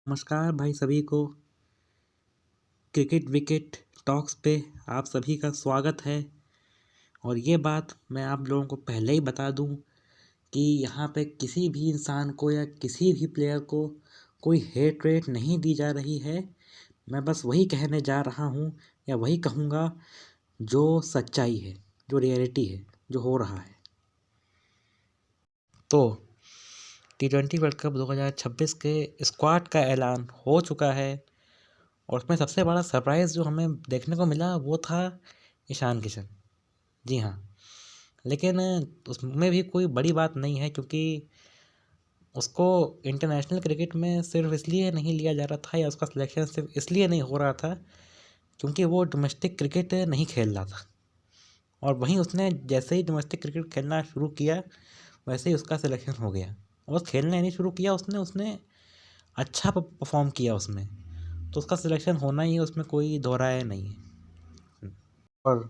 नमस्कार भाई सभी को। क्रिकेट विकेट टॉक्स पे आप सभी का स्वागत है। और ये बात मैं आप लोगों को पहले ही बता दूं कि यहाँ पे किसी भी इंसान को या किसी भी प्लेयर को कोई हेट रेट नहीं दी जा रही है। मैं बस वही कहने जा रहा हूँ या वही कहूँगा जो सच्चाई है, जो रियलिटी है, जो हो रहा है। तो T20 वर्ल्ड कप 2026 के स्क्वाड का ऐलान हो चुका है। और उसमें सबसे बड़ा सरप्राइज़ जो हमें देखने को मिला वो था ईशान किशन। जी हाँ, लेकिन उसमें भी कोई बड़ी बात नहीं है, क्योंकि उसको इंटरनेशनल क्रिकेट में सिर्फ इसलिए नहीं लिया जा रहा था या उसका सिलेक्शन सिर्फ इसलिए नहीं हो रहा था क्योंकि वो डोमेस्टिक क्रिकेट नहीं खेल रहा था। और वहीं उसने जैसे ही डोमेस्टिक क्रिकेट खेलना शुरू किया वैसे ही उसका सिलेक्शन हो गया। और खेलना नहीं शुरू किया उसने उसने अच्छा परफॉर्म किया उसमें, तो उसका सिलेक्शन होना ही है, उसमें कोई दोहराया नहीं है। और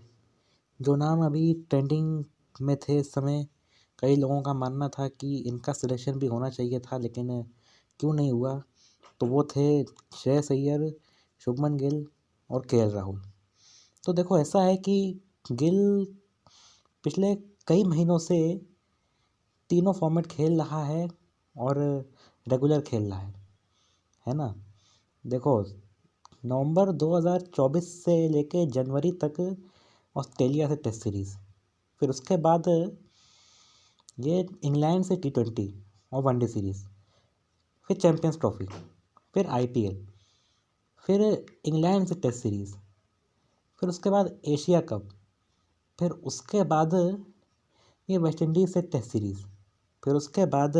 जो नाम अभी ट्रेंडिंग में थे इस समय, कई लोगों का मानना था कि इनका सिलेक्शन भी होना चाहिए था लेकिन क्यों नहीं हुआ, तो वो थे श्रेयस अय्यर, शुभमन गिल और केएल राहुल। तो देखो ऐसा है कि गिल पिछले कई महीनों से तीनों फॉर्मेट खेल रहा है और रेगुलर खेल रहा है ना। देखो नवंबर 2024 से लेके जनवरी तक ऑस्ट्रेलिया से टेस्ट सीरीज़, फिर उसके बाद ये इंग्लैंड से T20 और वनडे सीरीज़, फिर चैम्पियंस ट्रॉफी, फिर IPL, फिर इंग्लैंड से टेस्ट सीरीज़, फिर उसके बाद एशिया कप, फिर उसके बाद ये वेस्ट इंडीज़ से टेस्ट सीरीज़, फिर उसके बाद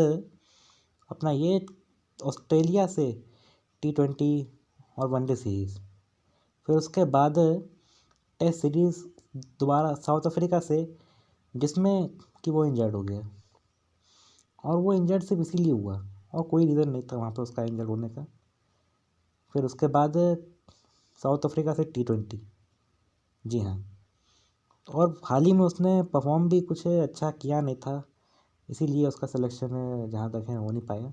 अपना ये ऑस्ट्रेलिया से T20 और वनडे सीरीज़, फिर उसके बाद टेस्ट सीरीज़ दोबारा साउथ अफ्रीका से, जिसमें कि वो इंजर्ड हो गया। और वो इंजर्ड सिर्फ इसीलिए हुआ और कोई रीज़न नहीं था वहाँ पे उसका इंजर्ड होने का। फिर उसके बाद साउथ अफ्रीका से T20। जी हाँ, और हाल ही में उसने परफॉर्म भी कुछ अच्छा किया नहीं था, इसीलिए उसका सिलेक्शन जहाँ तक है हो नहीं पाया।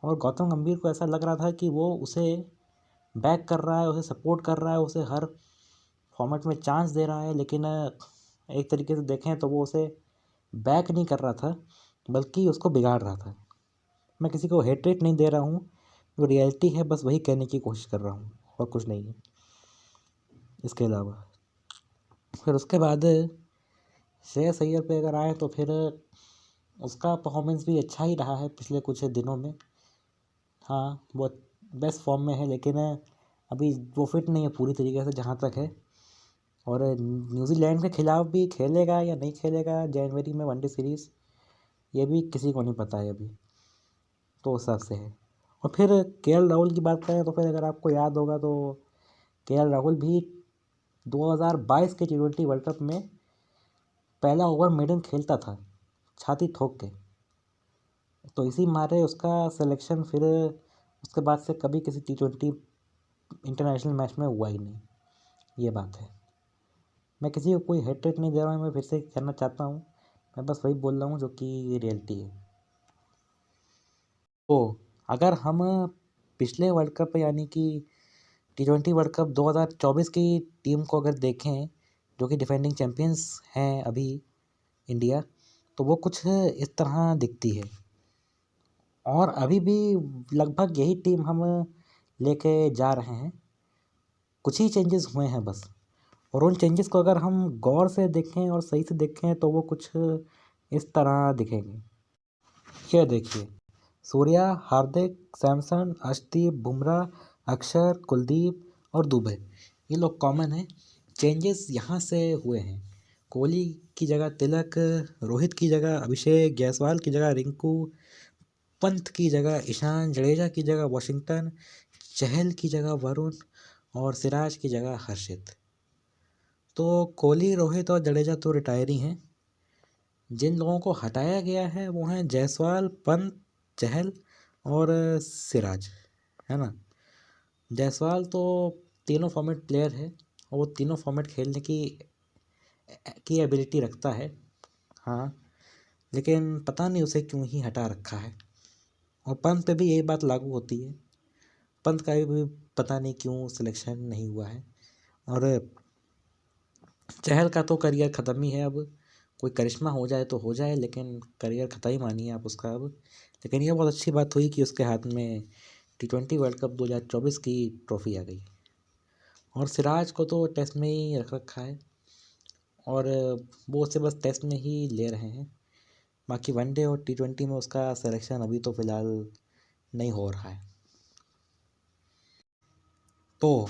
और गौतम गंभीर को ऐसा लग रहा था कि वो उसे बैक कर रहा है, उसे सपोर्ट कर रहा है, उसे हर फॉर्मेट में चांस दे रहा है, लेकिन एक तरीके से देखें तो वो उसे बैक नहीं कर रहा था बल्कि उसको बिगाड़ रहा था। मैं किसी को हेट नहीं दे रहा हूँ, जो रियलिटी है बस वही कहने की कोशिश कर रहा हूँ और कुछ नहीं है इसके अलावा। फिर उसके बाद श्रेयस अय्यर पे अगर आए तो फिर उसका परफॉर्मेंस भी अच्छा ही रहा है पिछले कुछ दिनों में। हाँ, वो बेस्ट फॉर्म में है, लेकिन अभी वो फिट नहीं है पूरी तरीके से जहाँ तक है। और न्यूजीलैंड के खिलाफ भी खेलेगा या नहीं खेलेगा जनवरी में वनडे सीरीज़, ये भी किसी को नहीं पता है अभी, तो उस हिसाब से है। और फिर केएल राहुल की बात करें तो फिर अगर आपको याद होगा तो केएल राहुल भी 2022 के T20 वर्ल्ड कप में पहला ओवर मेडन खेलता था छाती ठोक के, तो इसी मारे उसका सिलेक्शन फिर उसके बाद से कभी किसी T20 इंटरनेशनल मैच में हुआ ही नहीं। ये बात है। मैं किसी को कोई हेट नहीं दे रहा हूँ, मैं फिर से कहना चाहता हूँ, मैं बस वही बोल रहा हूँ जो कि रियलिटी है। तो अगर हम पिछले वर्ल्ड कप यानी कि T20 वर्ल्ड कप 2024 की टीम को अगर देखें, जो कि डिफेंडिंग चैम्पियंस हैं अभी इंडिया, तो वो कुछ इस तरह दिखती है। और अभी भी लगभग यही टीम हम लेके जा रहे हैं, कुछ ही चेंजेस हुए हैं बस। और उन चेंजेस को अगर हम गौर से देखें और सही से देखें तो वो कुछ इस तरह दिखेंगे। ये देखिए, सूर्या, हार्दिक, सैमसन, अर्शदीप, बुमराह, अक्षर, कुलदीप और दुबे, ये लोग कॉमन हैं। चेंजेस यहाँ से हुए हैं। कोहली की जगह तिलक, रोहित की जगह अभिषेक, जायसवाल की जगह रिंकू, पंत की जगह ईशान, जडेजा की जगह वॉशिंगटन, चहल की जगह वरुण और सिराज की जगह हर्षित। तो कोहली, रोहित और जडेजा तो रिटायर ही हैं। जिन लोगों को हटाया गया है वो हैं जायसवाल, पंत, चहल और सिराज, है ना। जायसवाल तो तीनों फॉर्मेट प्लेयर है और वो तीनों फॉर्मेट खेलने की एबिलिटी रखता है। हाँ, लेकिन पता नहीं उसे क्यों ही हटा रखा है। और पंत पे भी यही बात लागू होती है। पंत का भी पता नहीं क्यों सिलेक्शन नहीं हुआ है। और चहल का तो करियर ख़त्म ही है अब। कोई करिश्मा हो जाए तो हो जाए, लेकिन करियर ख़त्म ही मानिए आप उसका अब। लेकिन यह बहुत अच्छी बात हुई कि उसके हाथ में T20 वर्ल्ड कप 2024 की ट्रॉफ़ी आ गई। और सिराज को तो टेस्ट में ही रख रखा है, और वो उसे बस टेस्ट में ही ले रहे हैं। बाकी वनडे और T20 में उसका सिलेक्शन अभी तो फ़िलहाल नहीं हो रहा है। तो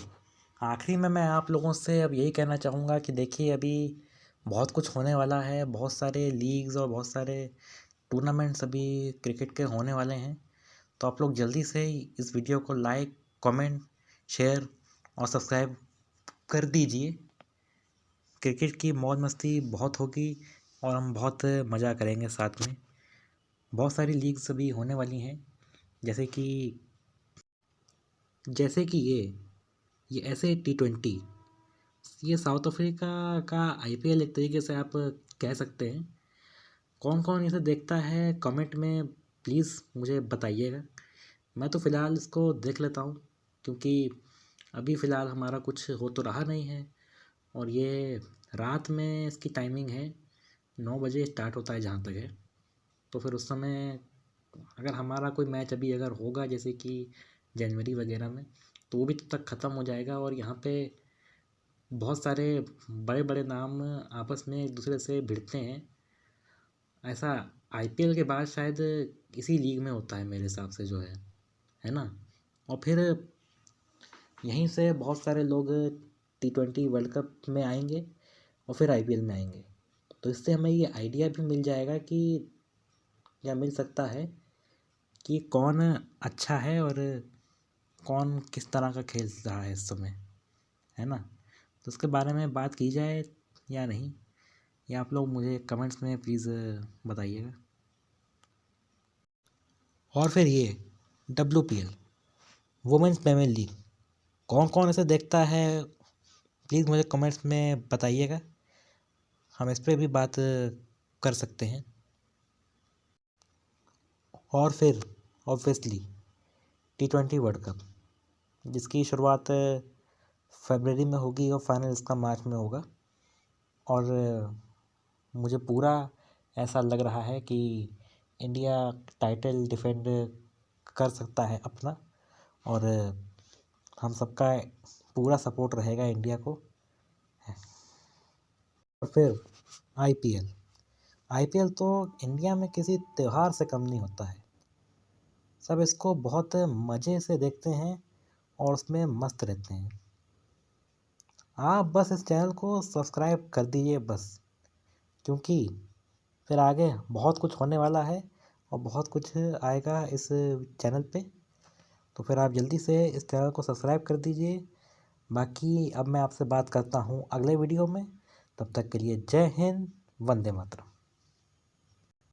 आखिरी में मैं आप लोगों से अब यही कहना चाहूँगा कि देखिए, अभी बहुत कुछ होने वाला है। बहुत सारे लीग्स और बहुत सारे टूर्नामेंट्स अभी क्रिकेट के होने वाले हैं। तो आप लोग जल्दी से इस वीडियो को लाइक, कमेंट, शेयर और सब्सक्राइब कर दीजिए। क्रिकेट की मौज मस्ती बहुत होगी और हम बहुत मज़ा करेंगे साथ में। बहुत सारी लीग्स अभी होने वाली हैं, जैसे कि ये ऐसे T20, ये साउथ अफ्रीका का IPL एक तरीके से आप कह सकते हैं। कौन कौन इसे देखता है कमेंट में प्लीज़ मुझे बताइएगा। मैं तो फ़िलहाल इसको देख लेता हूँ, क्योंकि अभी फ़िलहाल हमारा कुछ हो तो रहा नहीं है। और ये रात में इसकी टाइमिंग है, 9 बजे स्टार्ट होता है जहाँ तक है। तो फिर उस समय अगर हमारा कोई मैच अभी अगर होगा, जैसे कि जनवरी वगैरह में, तो वो भी तब तक ख़त्म हो जाएगा। और यहाँ पे बहुत सारे बड़े बड़े नाम आपस में एक दूसरे से भिड़ते हैं। ऐसा IPL के बाद शायद इसी लीग में होता है मेरे हिसाब से, जो है ना। और फिर यहीं से बहुत सारे लोग T20 वर्ल्ड कप में आएंगे और फिर IPL में आएंगे। तो इससे हमें ये आइडिया भी मिल जाएगा कि, या मिल सकता है कि कौन अच्छा है और कौन किस तरह का खेल रहा है इस समय, है ना। तो उसके बारे में बात की जाए या नहीं, ये आप लोग मुझे कमेंट्स में प्लीज़ बताइएगा। और फिर ये WPL, वुमेंस प्रीमियर लीग, कौन कौन इसे देखता है प्लीज़ मुझे कमेंट्स में बताइएगा। हम इस पर भी बात कर सकते हैं। और फिर ऑब्वियसली T20 वर्ल्ड कप, जिसकी शुरुआत फरवरी में होगी और फाइनल इसका मार्च में होगा। और मुझे पूरा ऐसा लग रहा है कि इंडिया टाइटल डिफेंड कर सकता है अपना, और हम सबका पूरा सपोर्ट रहेगा इंडिया को। और फिर IPL तो इंडिया में किसी त्यौहार से कम नहीं होता है। सब इसको बहुत मज़े से देखते हैं और उसमें मस्त रहते हैं। आप बस इस चैनल को सब्सक्राइब कर दीजिए बस, क्योंकि फिर आगे बहुत कुछ होने वाला है और बहुत कुछ आएगा इस चैनल पे। तो फिर आप जल्दी से इस चैनल को सब्सक्राइब कर दीजिए। बाकी अब मैं आपसे बात करता हूँ अगले वीडियो में। तब तक के लिए जय हिंद, वंदे मातरम।